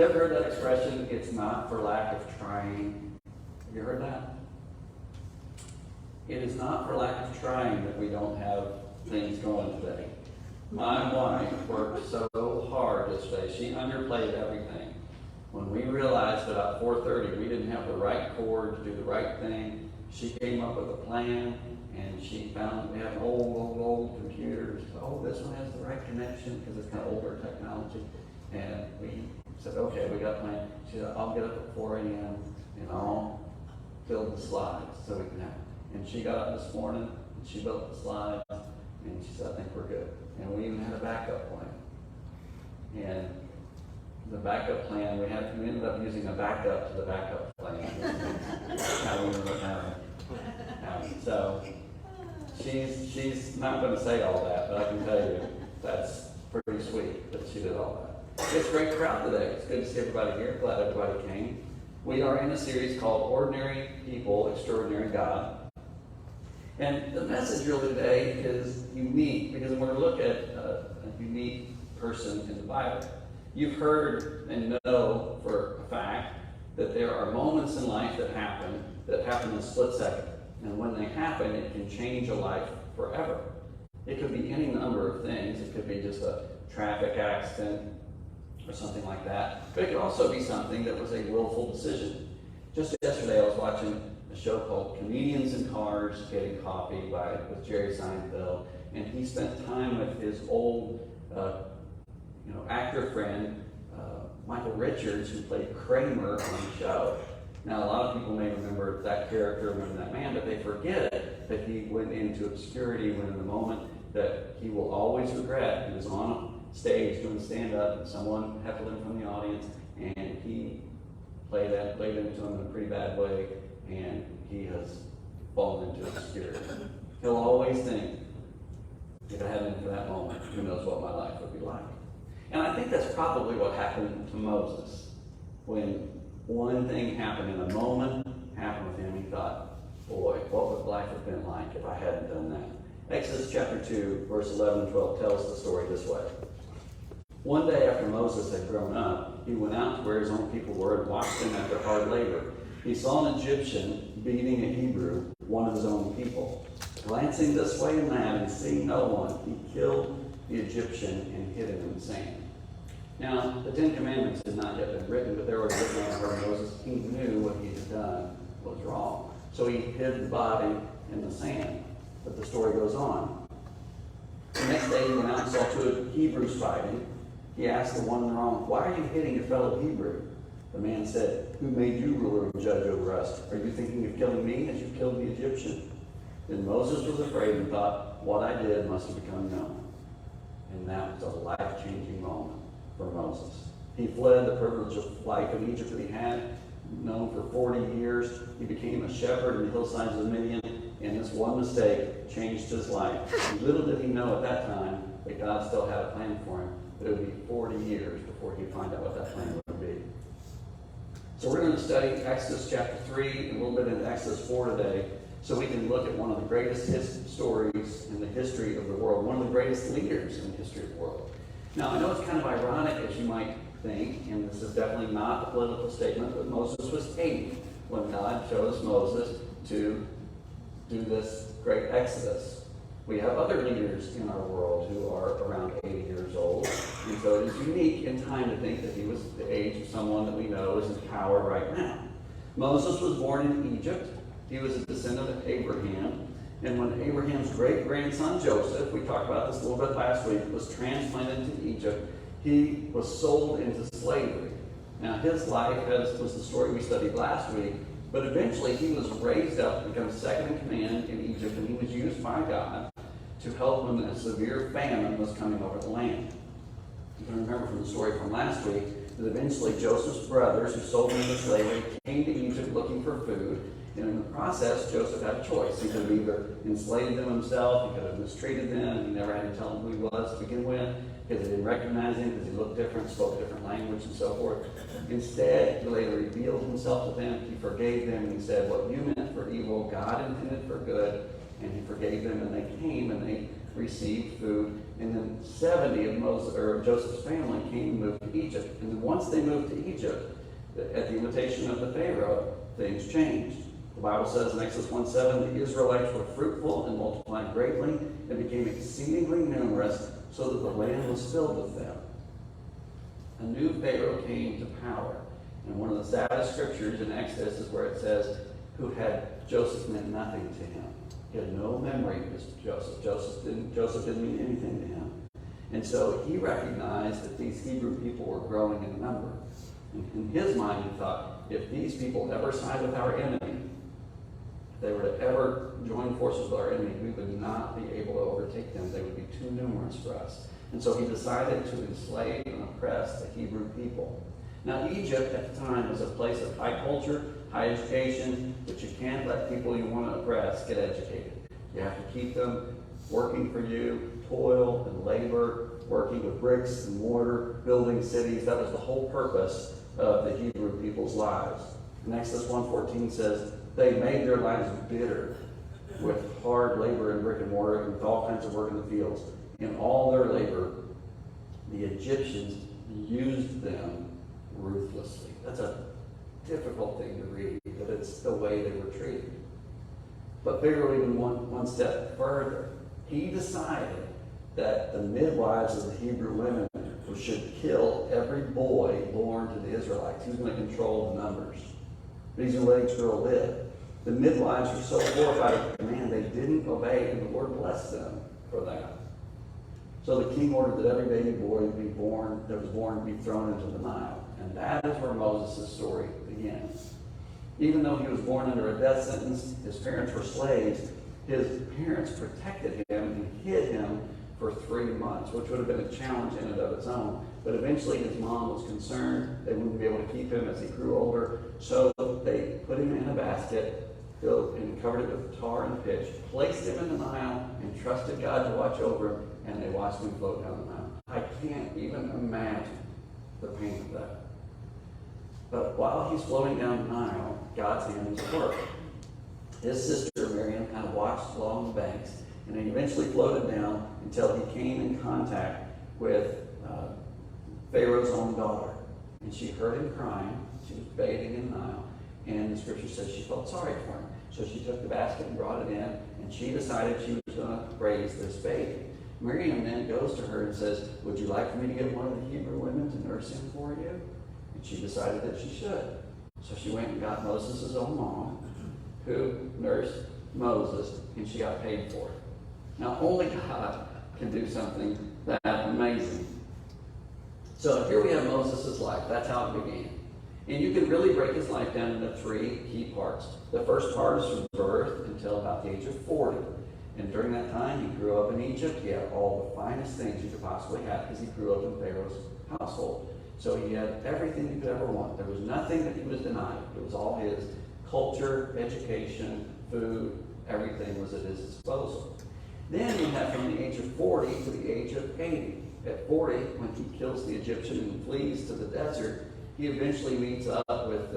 You ever heard that expression, it's not for lack of trying? Have you heard that? It is not for lack of trying that we don't have things going today. My wife worked so hard yesterday. She underplayed everything. When we realized at about 4:30 we didn't have the right cord to do the right thing, she came up with a plan, and she found we have an old computer. Oh, this one has the right connection because it's kind of older technology. And we said, okay, we got a plan. She said, I'll get up at 4 a.m. and I'll build the slides so we can have it. And she got up this morning and she built the slides, and she said, I think we're good. And we even had a backup plan. And the backup plan, we ended up using a backup to the backup plan. How we ended up having. So she's not going to say all that, but I can tell you that's pretty sweet that she did all that. It's a great crowd today. It's good to see everybody here. Glad everybody came. We are in a series called Ordinary People, Extraordinary God. And the message really today is unique, because we're going to look at a unique person in the Bible. You've heard and know for a fact that there are moments in life that happen in a split second. And when they happen, it can change a life forever. It could be any number of things. It could be just a traffic accident or something like that. But it could also be something that was a willful decision. Just yesterday I was watching a show called Comedians in Cars Getting Coffee with Jerry Seinfeld, and he spent time with his old actor friend, Michael Richards, who played Kramer on the show. Now, a lot of people may remember that character, remember that man, but they forget that he went into obscurity when in the moment that he will always regret. He was on stage doing stand-up, and someone heckled him from the audience, and he played into him in a pretty bad way, and he has fallen into obscurity. He'll always think, if it hadn't been for that moment, who knows what my life would be like. And I think that's probably what happened to Moses. When one thing happened in a moment, happened with him, he thought, boy, what would life have been like if I hadn't done that? Exodus chapter 2, verse 11 and 12 tells the story this way. One day after Moses had grown up, he went out to where his own people were and watched them at their hard labor. He saw an Egyptian beating a Hebrew, one of his own people. Glancing this way and that and seeing no one, he killed the Egyptian and hid him in the sand. Now, the Ten Commandments had not yet been written, but there was written on where Moses, he knew what he had done was wrong. So he hid the body in the sand. But the story goes on. The next day he went out and saw two Hebrews fighting. He asked the one in the wrong, why are you hitting your fellow Hebrew? The man said, who made you ruler and judge over us? Are you thinking of killing me as you killed the Egyptian? Then Moses was afraid and thought, what I did must have become known. And that was a life-changing moment for Moses. He fled the privilege of life in Egypt that he had known for 40 years. He became a shepherd in the hillsides of Midian, and this one mistake changed his life. And little did he know at that time that God still had a plan for him, but it would be 40 years before he'd find out what that plan would be. So we're going to study Exodus chapter 3 and a little bit into Exodus 4 today, so we can look at one of the greatest stories in the history of the world, one of the greatest leaders in the history of the world. Now, I know it's kind of ironic, as you might think, and this is definitely not a political statement, but Moses was 80 when God chose Moses to do this great Exodus. We have other leaders in our world who are around 80 years old, and so it is unique in time to think that he was the age of someone that we know is in power right now. Moses was born in Egypt. He was a descendant of Abraham. And when Abraham's great-grandson Joseph, we talked about this a little bit last week, was transplanted to Egypt, he was sold into slavery. Now his life was the story we studied last week, but eventually he was raised up to become second in command in Egypt, and he was used by God to help when a severe famine was coming over the land. You can remember from the story from last week that eventually Joseph's brothers, who sold him into slavery, came to Egypt looking for food. And in the process, Joseph had a choice. He could have either enslaved them himself, he could have mistreated them, he never had to tell them who he was to begin with, because they didn't recognize him, because he looked different, spoke a different language, and so forth. Instead, he later revealed himself to them, he forgave them, and he said, what you meant for evil, God intended for good, and he forgave them, and they came, and they received food, And then 70 of Joseph's family came and moved to Egypt. And then once they moved to Egypt, at the invitation of the Pharaoh, things changed. The Bible says in Exodus 1:7, the Israelites were fruitful and multiplied greatly and became exceedingly numerous, so that the land was filled with them. A new Pharaoh came to power. And one of the saddest scriptures in Exodus is where it says, who had Joseph meant nothing to him. He had no memory of Joseph. Joseph didn't mean anything to him. And so he recognized that these Hebrew people were growing in number. And in his mind, he thought, if these people ever side with our enemy, if they were to ever join forces with our enemy, we would not be able to overtake them. They would be too numerous for us. And so he decided to enslave and oppress the Hebrew people. Now, Egypt at the time was a place of high culture, high education, but you can't let people you want to oppress get educated. You have to keep them working for you, toil and labor, working with bricks and mortar, building cities. That was the whole purpose of the Hebrew people's lives. And Exodus 1:14 says, they made their lives bitter with hard labor in brick and mortar and with all kinds of work in the fields. In all their labor, the Egyptians used them ruthlessly. That's a difficult thing to read, but it's the way they were treated. But Pharaoh even went one step further. He decided that the midwives of the Hebrew women should kill every boy born to the Israelites. He was going to control the numbers. But he's going to let each girl live. The midwives were so horrified at the command, they didn't obey, and the Lord blessed them for that. So the king ordered that every baby boy that was born be thrown into the Nile. And that is where Moses' story begins. Even though he was born under a death sentence, his parents were slaves, his parents protected him and hid him for 3 months, which would have been a challenge in and of its own. But eventually his mom was concerned they wouldn't be able to keep him as he grew older, so they put him in a basket, filled and covered it with tar and pitch, placed him in the Nile, and trusted God to watch over him, and they watched him float down the Nile. I can't even imagine the pain of that. But while he's floating down the Nile, God's hand was at work. His sister Miriam kind of watched along the banks, and he eventually floated down until he came in contact with Pharaoh's own daughter. And she heard him crying. She was bathing in the Nile, and the scripture says she felt sorry for him. So she took the basket and brought it in, and she decided she was going to raise this baby. Miriam then goes to her and says, would you like for me to get one of the Hebrew women to nurse him for you? And she decided that she should. So she went and got Moses' own mom, who nursed Moses, and she got paid for it. Now, only God can do something that amazing. So here we have Moses' life. That's how it began. And you can really break his life down into 3 key parts. The first part is from birth until about the age of 40. And during that time, he grew up in Egypt. He had all the finest things you could possibly have because he grew up in Pharaoh's household. So he had everything you could ever want. There was nothing that he was denied. It was all his. Culture, education, food, everything was at his disposal. Then you have from the age of 40 to the age of 80. At 40, when he kills the Egyptian and flees to the desert, he eventually meets up with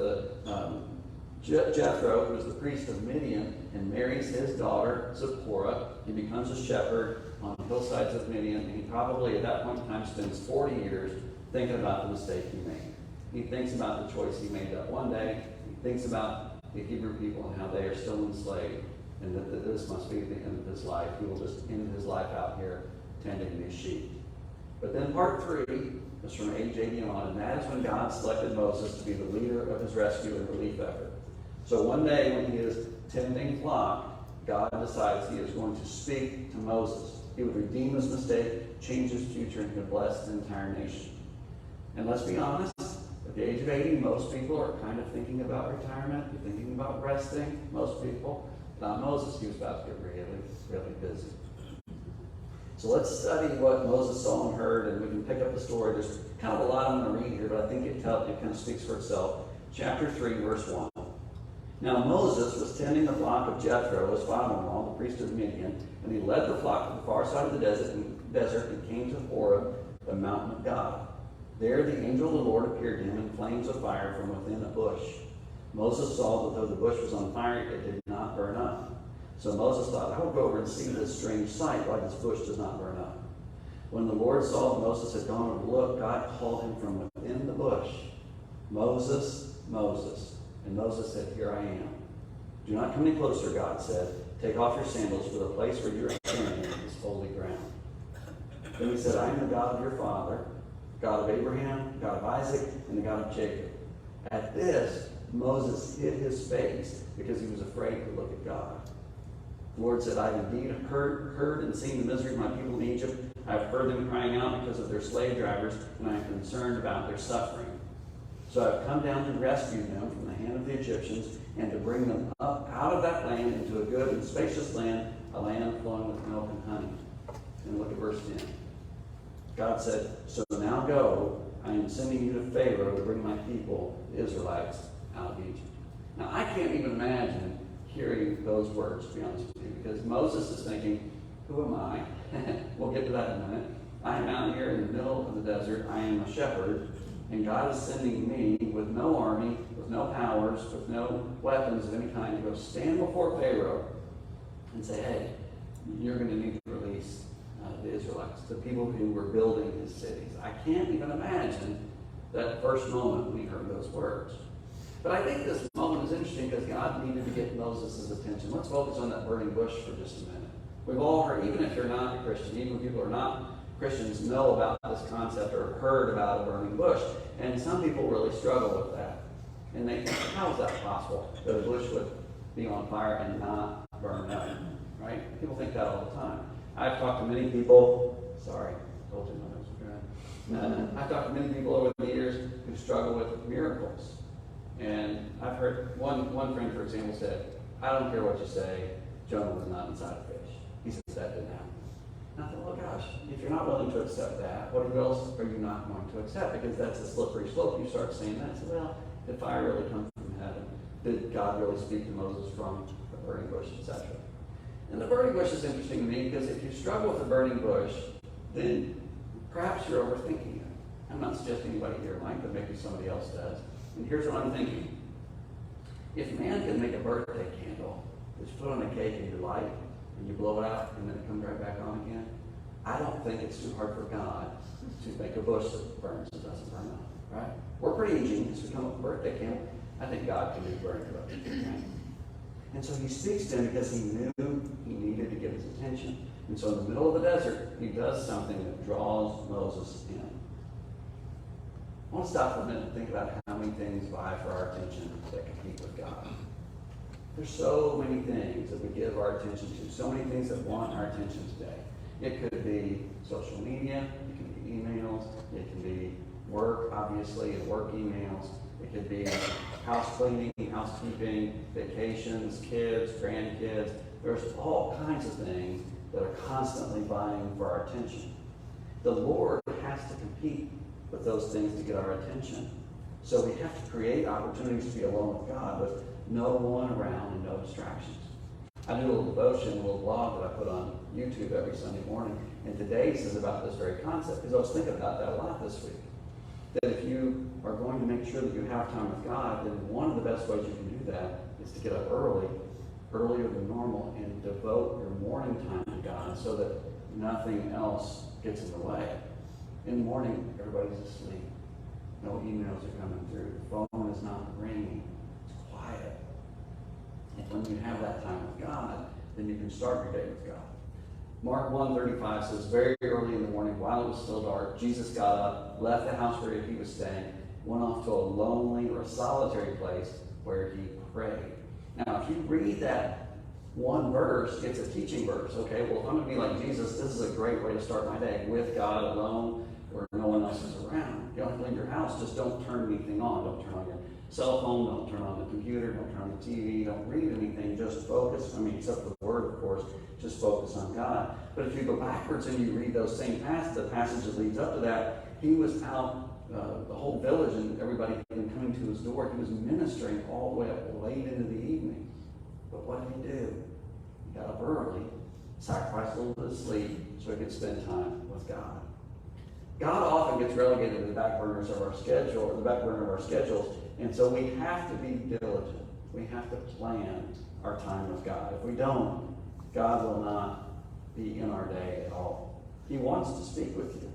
Jethro, who was the priest of Midian, and marries his daughter, Zipporah. He becomes a shepherd on the hillsides of Midian, and he probably at that point in time spends 40 years thinking about the mistake he made. He thinks about the choice he made that one day. He thinks about the Hebrew people and how they are still enslaved, and that this must be the end of his life. He will just end his life out here tending these sheep. But then part 3 is from age 80 on, and that is when God selected Moses to be the leader of his rescue and relief effort. So one day when he is tending flock, God decides he is going to speak to Moses. He would redeem his mistake, change his future, and he would bless the entire nation. And let's be honest, at the age of 80, most people are kind of thinking about retirement. They're thinking about resting, most people. Not Moses. He was about to get really, really busy. So let's study what Moses saw and heard, and we can pick up the story. There's kind of a lot I'm going to read here, but I think it kind of speaks for itself. Chapter 3, verse 1. Now Moses was tending the flock of Jethro, his father-in-law, the priest of Midian, and he led the flock to the far side of the desert and came to Horeb, the mountain of God. There the angel of the Lord appeared to him in flames of fire from within a bush. Moses saw that though the bush was on fire, it did not burn up. So Moses thought, I will go over and see this strange sight, why this bush does not burn up. When the Lord saw that Moses had gone over to look, God called him from within the bush. Moses, Moses. And Moses said, Here I am. Do not come any closer, God said. Take off your sandals, for the place where you are standing is holy ground. Then he said, I am the God of your father, God of Abraham, God of Isaac, and the God of Jacob. At this, Moses hid his face because he was afraid to look at God. The Lord said, I have indeed heard and seen the misery of my people in Egypt. I have heard them crying out because of their slave drivers, and I am concerned about their suffering. So I have come down to rescue them from the hand of the Egyptians and to bring them up out of that land into a good and spacious land, a land flowing with milk and honey. And look at verse 10. God said, So now go, I am sending you to Pharaoh to bring my people, the Israelites, out of Egypt. Now I can't even imagine hearing those words, to be honest with you, because Moses is thinking, who am I? We'll get to that in a minute. I am out here in the middle of the desert. I am a shepherd. And God is sending me with no army, with no powers, with no weapons of any kind to go stand before Pharaoh and say, hey, you're going to need to release the Israelites, the people who were building his cities. I can't even imagine that first moment when he heard those words. But I think this moment is interesting because God needed to get Moses' attention. Let's focus on that burning bush for just a minute. We've all heard, even if you're not a Christian, even people who are not Christians know about this concept or heard about a burning bush. And some people really struggle with that. And they think, how is that possible? That a bush would be on fire and not burn up, right? People think that all the time. I've talked to many people, sorry, I told you my nose was dry. I've talked to many people over the years who struggle with miracles. And I've heard one friend, for example, said, I don't care what you say, Jonah was not inside a fish. He said that didn't happen. And I thought, well, gosh, if you're not willing to accept that, what else are you not going to accept? Because that's a slippery slope. You start saying that. So, well, did fire really come from heaven? Did God really speak to Moses from the burning bush, etc.? And the burning bush is interesting to me because if you struggle with the burning bush, then perhaps you're overthinking it. I'm not suggesting anybody here might, but maybe somebody else does. And here's what I'm thinking. If man can make a birthday candle, that you put on a cake and you light, and you blow it out, and then it comes right back on again, I don't think it's too hard for God to make a bush that burns and doesn't burn up, right? We're pretty ingenious. We come up with a birthday candle. I think God can do burning bush, right? And so he speaks to him because he knew he needed to get his attention. And so in the middle of the desert, he does something that draws Moses in. I want to stop for a minute and think about how many things vie for our attention that compete with God. There's so many things that we give our attention to, so many things that want our attention today. It could be social media, it can be emails, it can be work, obviously, and work emails. It could be house cleaning, housekeeping, vacations, kids, grandkids. There's all kinds of things that are constantly vying for our attention. The Lord has to compete with those things to get our attention. So we have to create opportunities to be alone with God with no one around and no distractions. I do a little devotion, a little blog that I put on YouTube every Sunday morning, and today's is about this very concept, because I was thinking about that a lot this week. That if you are going to make sure that you have time with God, then one of the best ways you can do that is to get up early, earlier than normal, and devote your morning time to God so that nothing else gets in the way. In the morning, everybody's asleep. No emails are coming through. The phone is not ringing. It's quiet. And when you have that time with God, then you can start your day with God. Mark 1:35 says, very early in the morning, while it was still dark, Jesus got up, left the house where he was staying, went off to a lonely or a solitary place where he prayed. Now, if you read that one verse, it's a teaching verse. Okay, well, if I'm going to be like Jesus, this is a great way to start my day, with God alone, where no one else is around. You don't have to leave your house. Just don't turn anything on. Don't turn on your cell phone. Don't turn on the computer. Don't turn on the TV. Don't read anything. Just focus. Except for the Word, of course. Just focus on God. But if you go backwards and you read those same passages, the passage that leads up to that, he was out, the whole village and everybody had been coming to his door. He was ministering all the way up late into the evening. But what did he do? He got up early, sacrificed a little bit of sleep so he could spend time with God. God often gets relegated to the back burners of our schedule, or the back burner of our schedules, and so we have to be diligent. We have to plan our time with God. If we don't, God will not be in our day at all. He wants to speak with you.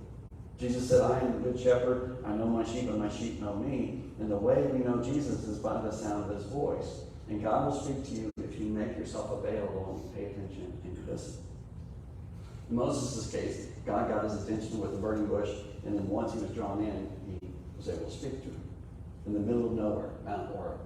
Jesus said, I am the good shepherd. I know my sheep and my sheep know me. And the way we know Jesus is by the sound of his voice. And God will speak to you if you make yourself available and you pay attention and you listen. In Moses' case, God got his attention with the burning bush, and then once he was drawn in, he was able to speak to him. In the middle of nowhere, Mount Horeb.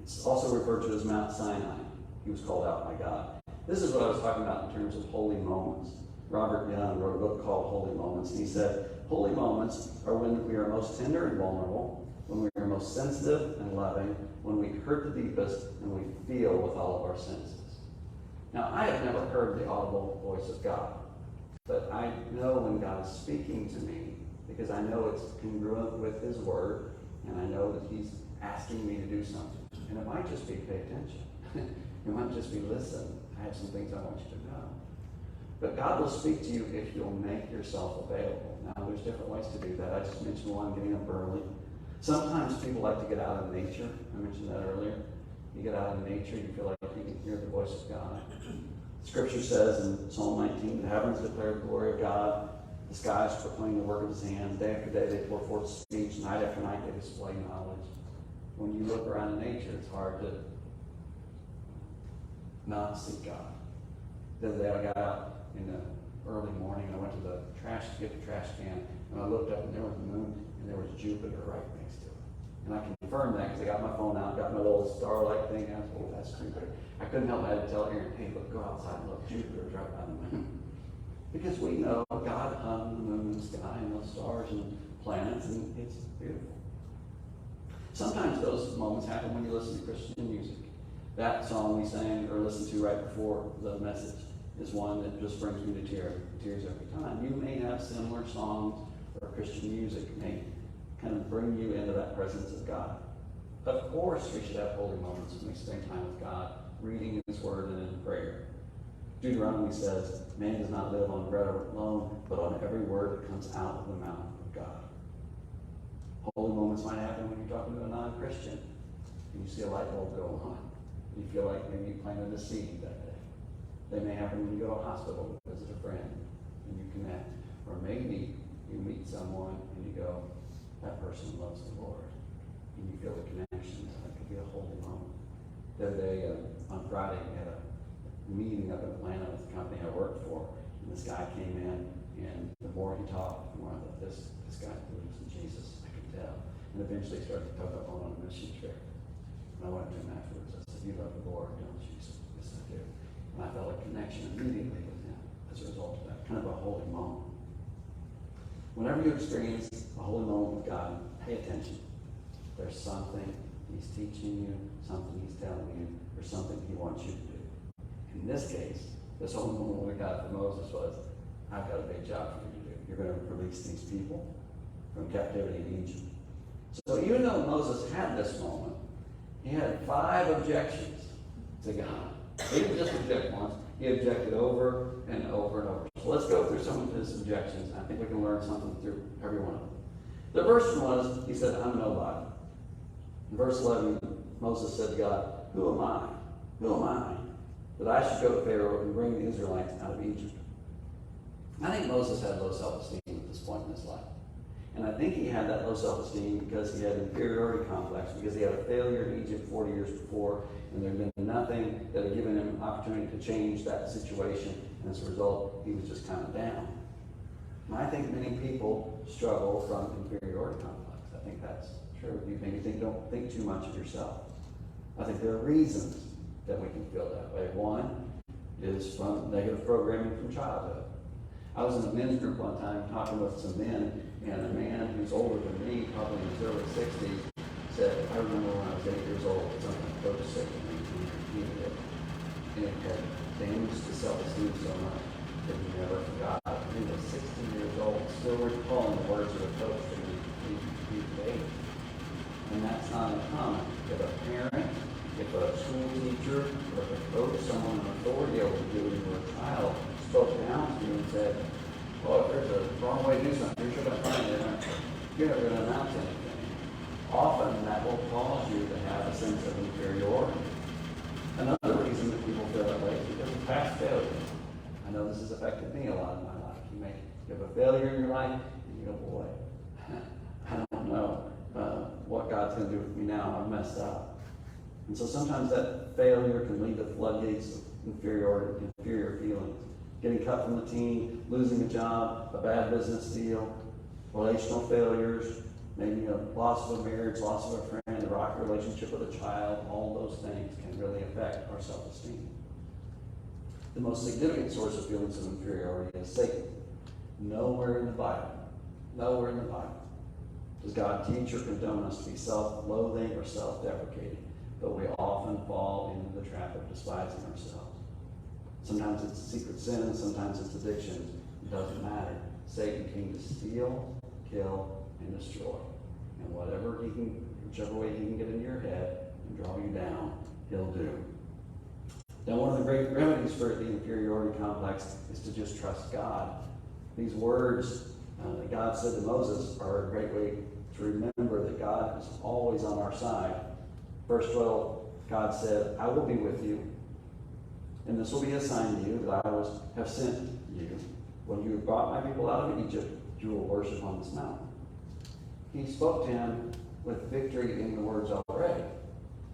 It's also referred to as Mount Sinai. He was called out by God. This is what I was talking about in terms of holy moments. Robert Young wrote a book called Holy Moments, and he said, holy moments are when we are most tender and vulnerable, when we are most sensitive and loving, when we hurt the deepest, and we feel with all of our senses. Now, I have never heard the audible voice of God, but I know when God is speaking to me, because I know it's congruent with his word, and I know that he's asking me to do something. And it might just be pay attention. It might just be listen. I have some things I want you to know. But God will speak to you if you'll make yourself available. Now, there's different ways to do that. I just mentioned one, getting up early. Sometimes people like to get out in nature. I mentioned that earlier. You get out in nature, you feel like you can hear the voice of God. Scripture says in Psalm 19, the heavens declare the glory of God. The skies proclaim the work of his hands. Day after day they pour forth speech. Night after night they display knowledge. When you look around in nature, it's hard to not see God. The other day I got out in the early morning, and I went to the trash to get the trash can, and I looked up and there was the moon, and there was Jupiter right next to it. And I confirmed that because I got my phone out, got my little starlight thing, and I was, oh, that's Jupiter. I couldn't help but tell Aaron, hey, look, go outside and look, Jupiter's right by the moon. Because we know God hung the moon and the sky and those stars and planets, and it's beautiful. Sometimes those moments happen when you listen to Christian music. That song we sang or listened to right before the message is one that just brings me to tears every time. You may have similar songs or Christian music may kind of bring you into that presence of God. Of course, we should have holy moments when we spend time with God, reading his word and in prayer. Deuteronomy says, man does not live on bread alone, but on every word that comes out of the mouth of God. Holy moments might happen when you're talking to a non-Christian and you see a light bulb go on. You feel like maybe you planted a seed that day. They may happen when you go to a hospital to visit a friend and you connect. Or maybe you meet someone and you go, that person loves the Lord. And you feel the connection. That could be a holy moment. The other day, on Friday, we had a meeting up in Atlanta with the company I worked for. And this guy came in, and the more he talked, the more I thought, this guy believes in Jesus. I could tell. And eventually he started to talk about going on a mission trip. And I went to him afterwards. I said, you love the Lord, don't you? He said, yes, I do. And I felt a connection immediately with him as a result of that. Kind of a holy moment. Whenever you experience a holy moment with God, pay attention. There's something he's teaching you, something he's telling you, or something he wants you to do. In this case, this holy moment with God for Moses was, I've got a big job for you to do. You're going to release these people from captivity in Egypt. So even though Moses had this moment, he had 5 objections to God. He didn't just object once, he objected over and over and over. So let's go through some of his objections. I think we can learn something through every one of them. The first one was, he said, I'm nobody. In verse 11, Moses said to God, who am I? Who am I that I should go to Pharaoh and bring the Israelites out of Egypt? I think Moses had low self-esteem at this point in his life. And I think he had that low self-esteem because he had an inferiority complex, because he had a failure in Egypt 40 years before, and there had been nothing that had given him an opportunity to change that situation, and as a result, he was just kind of down. And I think many people struggle from inferiority complex. I think that's true. You maybe don't think too much of yourself. I think there are reasons that we can feel that way. One is from negative programming from childhood. I was in a men's group one time talking with some men, and a man who's older than me, probably in his early 60s, said, I remember when I was 8 years old, something close to 6 and he repeated it. And it had damaged his self-esteem so much that he never forgot. He was 16 years old, still recalling the words of the coach that he made. And that's not uncommon. If a parent, if a school teacher, or if a coach, someone in authority over you, or a child, spoke down to you and said, well, if there's a wrong way to do something, you're sure going to find it. You're not going to announce anything. Often that will cause you to have a sense of inferiority. Another reason that people feel that way is because of past failure. I know this has affected me a lot in my life. You have a failure in your life, and you go, boy, I don't know what God's going to do with me now. I've messed up. And so sometimes that failure can lead to floodgates of inferior feelings. Getting cut from the team, losing a job, a bad business deal, relational failures, maybe a loss of a marriage, loss of a friend, a rocky relationship with a child. All those things can really affect our self-esteem. The most significant source of feelings of inferiority is Satan. Nowhere in the Bible does God teach or condone us to be self-loathing or self-deprecating, but we often fall into the trap of despising ourselves. Sometimes it's secret sin, sometimes it's addiction. It doesn't matter. Satan came to steal, kill, and destroy. And whichever way he can get in your head and draw you down, he'll do. Now, one of the great remedies for the inferiority complex is to just trust God. These words that God said to Moses are a great way to remember that God is always on our side. Verse 12, God said, I will be with you, and this will be a sign to you that I have sent you. When you have brought my people out of Egypt, you will worship on this mountain. He spoke to him with victory in the words already.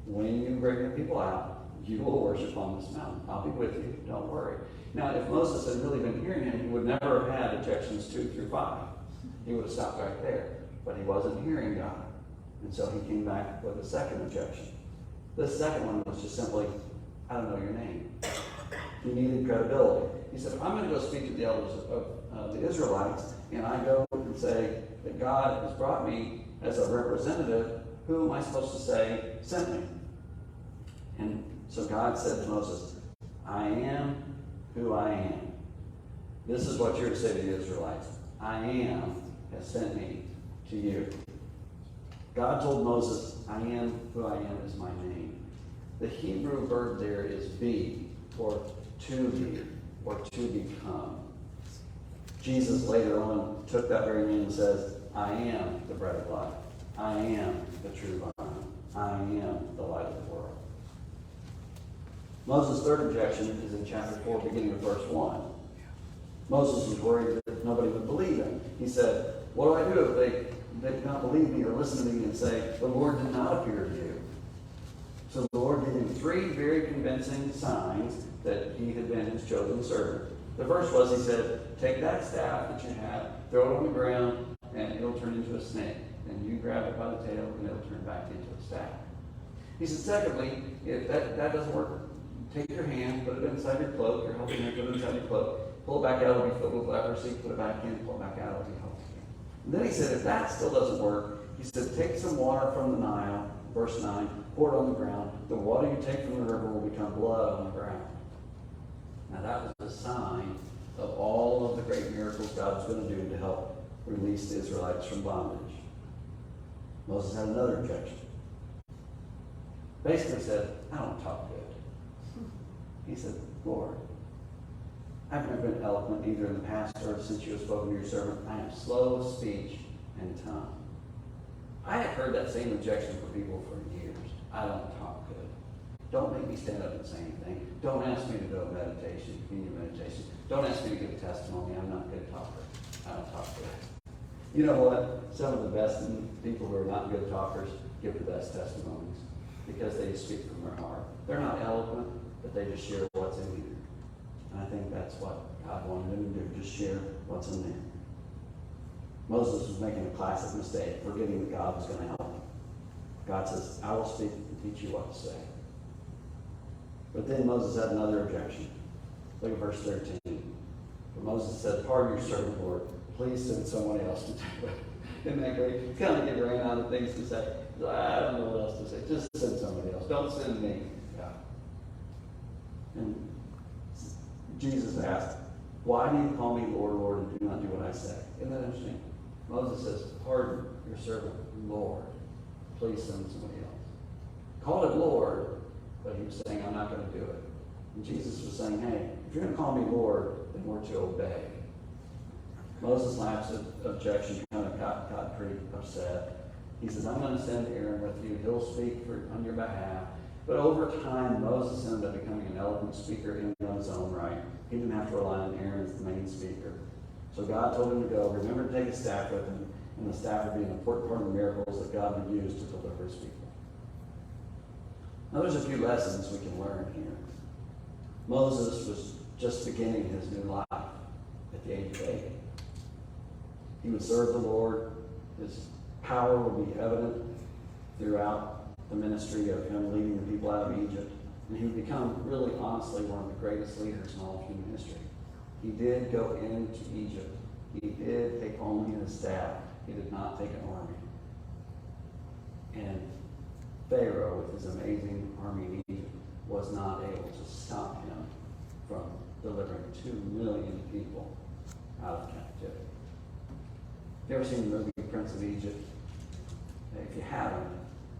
When you bring the people out, you will worship on this mountain. I'll be with you. Don't worry. Now, if Moses had really been hearing him, he would never have had objections 2 through 5. He would have stopped right there. But he wasn't hearing God. And so he came back with a second objection. This second one was just simply, I don't know your name. He needed credibility. He said, I'm going to go speak to the elders of the Israelites, and I go and say that God has brought me as a representative. Who am I supposed to say sent me? And so God said to Moses, I am who I am. This is what you're to say to the Israelites. I am has sent me to you. God told Moses, I am who I am is my name. The Hebrew verb there is be, or to be, or to become. Jesus later on took that very name and says, I am the bread of life. I am the true vine. I am the light of the world. Moses' third objection is in chapter 4, beginning with verse 1. Moses was worried that nobody would believe him. He said, what do I do if they do not believe me or listen to me and say, the Lord did not appear to you? So the Lord gave him 3 very convincing signs that he had been his chosen servant. The first was, he said, take that staff that you have, throw it on the ground, and it'll turn into a snake. And you grab it by the tail, and it'll turn back into a staff. He said, secondly, if that doesn't work, take your hand, put it inside your cloak, your helping hand, put it inside your cloak, pull it back out, it'll be filled with leprosy, put it back in, pull it back out, it'll be healthy. And then he said, if that still doesn't work, he said, take some water from the Nile, verse 9, pour it on the ground. The water you take from the river will become blood on the ground. Now that was a sign of all of the great miracles God was going to do to help release the Israelites from bondage. Moses had another objection. Basically said, I don't talk good. He said, Lord, I've never been eloquent either in the past or since you have spoken to your servant. I am slow of speech and tongue. I have heard that same objection from people for years. I don't talk good. Don't make me stand up and say anything. Don't ask me to do a meditation, communion meditation. Don't ask me to give a testimony. I'm not a good talker. I don't talk good. You know what? Some of the best people who are not good talkers give the best testimonies because they speak from their heart. They're not eloquent, but they just share what's in here. And I think that's what God wanted them to do, just share what's in there. Moses was making a classic mistake, forgetting that God was going to help him. God says, I will speak and teach you what to say. But then Moses had another objection. Look at verse 13. But Moses said, pardon your servant, Lord. Please send someone else to do it. Isn't that great? It's kind of like he ran out of things to say. I don't know what else to say. Just send somebody else. Don't send me. Yeah. And Jesus asked, why do you call me Lord, Lord, and do not do what I say? Isn't that interesting? Moses says, pardon your servant, Lord. Please send somebody else. Called him Lord, but he was saying, I'm not going to do it. And Jesus was saying, hey, if you're going to call me Lord, then we're to obey. Moses' last objection kind of got pretty upset. He says, I'm going to send Aaron with you. He'll speak on your behalf. But over time, Moses ended up becoming an eloquent speaker in his own right. He didn't have to rely on Aaron as the main speaker. So God told him to go. Remember to take a staff with him, and the staff would be an important part of the miracles that God would use to deliver his people. Now there's a few lessons we can learn here. Moses was just beginning his new life at the age of 80. He would serve the Lord. His power would be evident throughout the ministry of him leading the people out of Egypt. And he would become, really honestly, one of the greatest leaders in all of human history. He did go into Egypt. He did take only his staff. He did not take an army. And Pharaoh, with his amazing army in Egypt, was not able to stop him from delivering 2 million people out of captivity. Have you ever seen the movie Prince of Egypt? If you haven't,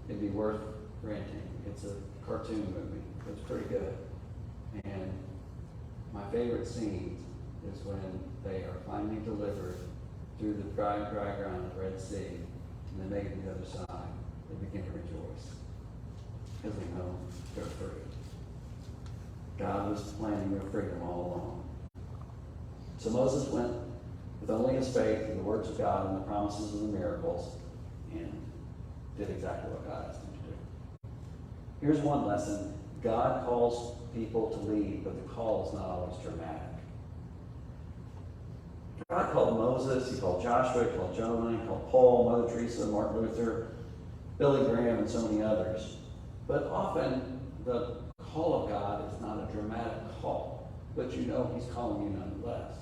it'd be worth renting. It's a cartoon movie. It's pretty good. And my favorite scenes is when they are finally delivered through the dry ground of the Red Sea, and they make it to the other side. They begin to rejoice because they know they're free. God was planning their freedom all along. So Moses went with only his faith in the words of God and the promises of the miracles, and did exactly what God asked him to do. Here's one lesson. God calls people to lead, but the call is not always dramatic. God called Moses, he called Joshua, he called Jonah, he called Paul, Mother Teresa, Martin Luther, Billy Graham, and so many others. But often the call of God is not a dramatic call, but you know he's calling you nonetheless.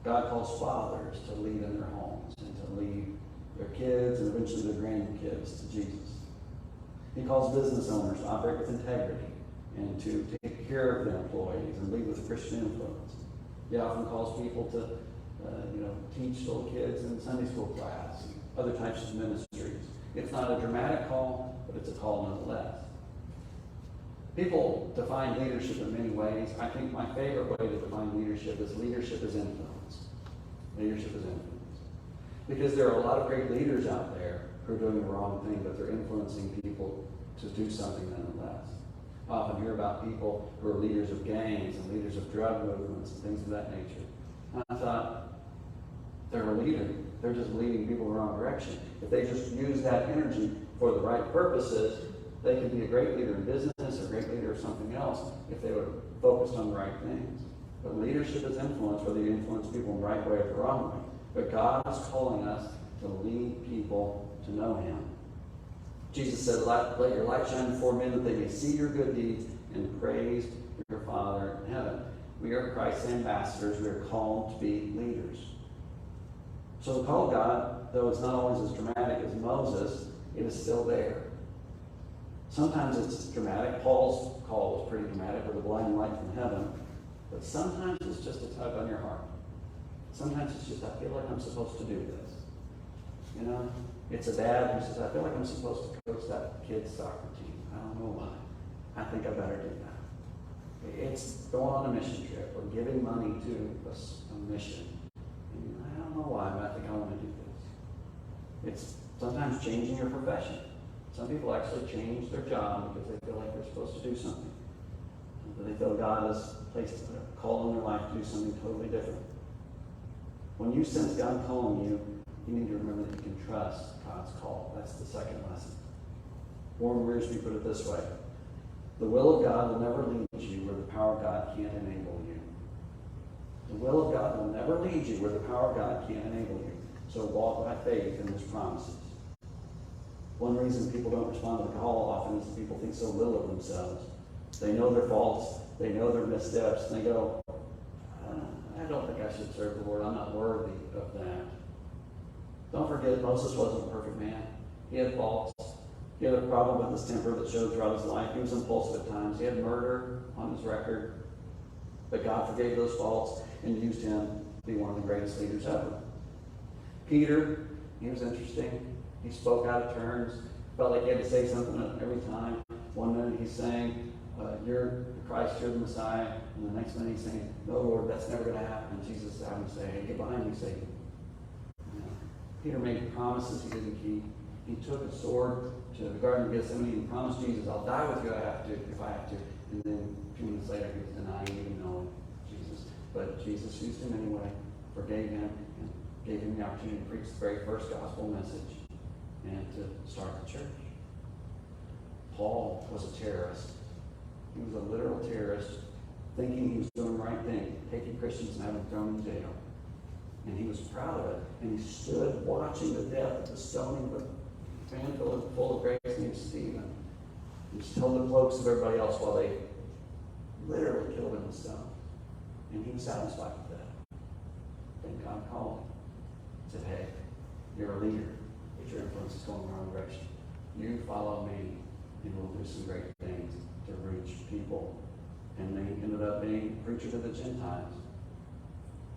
God calls fathers to lead in their homes and to lead their kids and eventually their grandkids to Jesus. He calls business owners to operate with integrity and to take care of their employees and lead with Christian influence. He often calls people to teach little kids in Sunday school class and other types of ministries. It's not a dramatic call, but it's a call nonetheless. People define leadership in many ways. I think my favorite way to define leadership is influence. Leadership is influence. Because there are a lot of great leaders out there who are doing the wrong thing, but they're influencing people to do something nonetheless. I often hear about people who are leaders of gangs and leaders of drug movements and things of that nature. And I thought, they're a leader. They're just leading people in the wrong direction. If they just use that energy for the right purposes, they could be a great leader in business or a great leader of something else if they were focused on the right things. But leadership is influence, whether you influence people in the right way or the wrong way. But God is calling us to lead people to know him. Jesus said, let your light shine before men that they may see your good deeds and praise your Father in heaven. We are Christ's ambassadors. We are called to be leaders. So the call of God, though it's not always as dramatic as Moses, it is still there. Sometimes it's dramatic. Paul's call was pretty dramatic with a blinding light from heaven. But sometimes it's just a tug on your heart. Sometimes it's just, I feel like I'm supposed to do this. You know? It's a dad who says, I feel like I'm supposed to coach that kid's soccer team. I don't know why. I think I better do that. It's going on a mission trip or giving money to a mission. And I don't know why, but I think I want to do this. It's sometimes changing your profession. Some people actually change their job because they feel like they're supposed to do something. But they feel God has placed a call in their life to do something totally different. When you sense God calling you, you need to remember that you can trust God's call. That's the second lesson. Warren Wiersbe put it this way. The will of God will never lead you where the power of God can't enable you. The will of God will never lead you where the power of God can't enable you. So walk by faith in his promises. One reason people don't respond to the call often is that people think so little of themselves. They know their faults. They know their missteps. And they go, I don't think I should serve the Lord. I'm not worthy of that. Don't forget, Moses wasn't a perfect man. He had faults. He had a problem with his temper that showed throughout his life. He was impulsive at times. He had murder on his record. But God forgave those faults and used him to be one of the greatest leaders ever. Peter, he was interesting. He spoke out of turns. Felt like he had to say something every time. One minute he's saying, you're the Christ, you're the Messiah. And the next minute he's saying, no, Lord, that's never going to happen. And Jesus had him say, hey, get behind me, Satan. Peter made promises he didn't keep. He took a sword to the Garden of Gethsemane and promised Jesus, I'll die with you if I have to. And then 2 minutes later, he was denying even knowing Jesus. But Jesus used him anyway. forgave him and gave him the opportunity to preach the very first gospel message and to start the church. Paul was a terrorist. He was a literal terrorist, thinking he was doing the right thing, taking Christians and having them thrown in jail. And he was proud of it. And he stood watching the death, the stoning of a man full of grace named Stephen. He was telling the cloaks of everybody else while they literally killed him with stone. And he was satisfied with that. Then God called him. He said, hey, you're a leader, but your influence is going the wrong direction. You follow me, and we'll do some great things to reach people. And they ended up being a preacher to the Gentiles.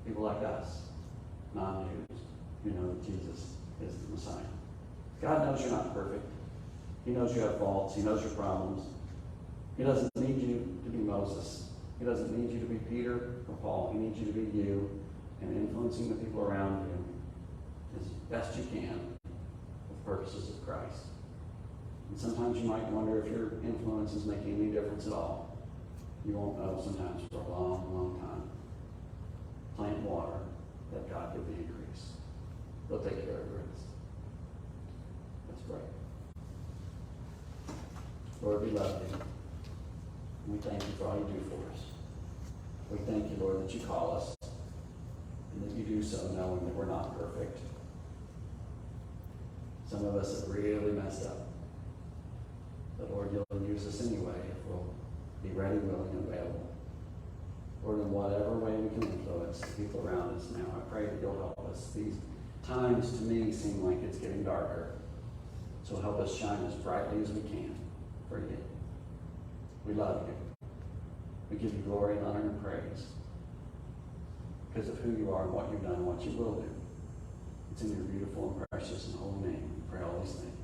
People like us, non-Jews, who know that Jesus is the Messiah. God knows you're not perfect. He knows you have faults. He knows your problems. He doesn't need you to be Moses. He doesn't need you to be Peter or Paul. He needs you to be you and influencing the people around you as best you can with purposes of Christ. And sometimes you might wonder if your influence is making any difference at all. You won't know sometimes for a long, long time. Plant water, let God give the increase. He'll take care of the rest. Let's pray. Lord, we love you. And we thank you for all you do for us. We thank you, Lord, that you call us and that you do so knowing that we're not perfect. Some of us have really messed up. But Lord, you'll use us anyway if we'll be ready, willing, and available. Lord, in whatever way we can influence the people around us now, I pray that you'll help us. These times to me seem like it's getting darker. So help us shine as brightly as we can for you. We love you. We give you glory and honor and praise because of who you are and what you've done and what you will do. It's in your beautiful and precious and holy name we pray all these things.